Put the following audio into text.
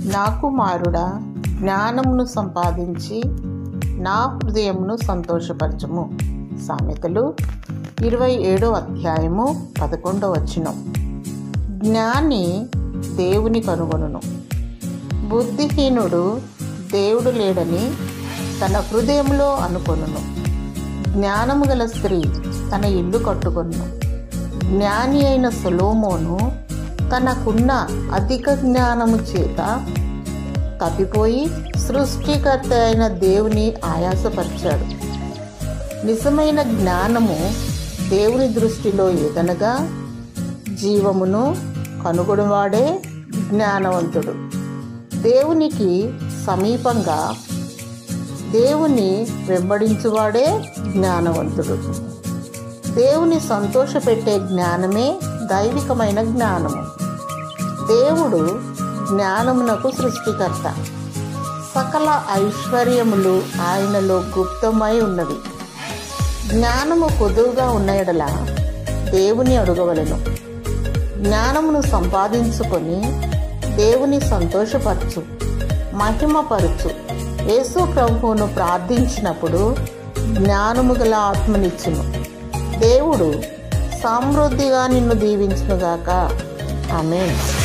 నా కుమారుడా, జ్ఞానమును సంపాదించి నా హృదయమును సంతోషపరచుము. సామెతలు 27:11. జ్ఞాని దేవుని కనుగొనును. బుద్ధిహీనుడు దేవుడు లేడని తన హృదయంలో అనుకొనును. జ్ఞానము గల స్త్రీ తన ఇల్లు కట్టుకొనును. జ్ఞాని అయిన సొలొమోను తనకున్న అధిక జ్ఞానము చేత తప్పిపోయి సృష్టికర్త అయిన దేవుని ఆయాసపరిచాడు. నిజమైన జ్ఞానము దేవుని దృష్టిలో ఏదనగా జీవమును కనుగొనవాడే జ్ఞానవంతుడు. దేవునికి సమీపంగా దేవుని వెంబడించువాడే జ్ఞానవంతుడు. దేవుని సంతోషపెట్టే జ్ఞానమే దైవికమైన జ్ఞానము. దేవుడు జ్ఞానమునకు సృష్టికర్త. సకల ఐశ్వర్యములు ఆయనలో గుప్తమై ఉన్నవి. జ్ఞానము కొదువుగా ఉన్న యెడల దేవుని అడుగవలెను. జ్ఞానమును సంపాదించుకొని దేవుని సంతోషపరచు, మహిమపరచు. యేసు ప్రభువును ప్రార్థించినప్పుడు జ్ఞానము గల ఆత్మనిచ్చును. దేవుడు సమృద్ధిగా నిన్ను దీవించునుగాక. ఆమేన్.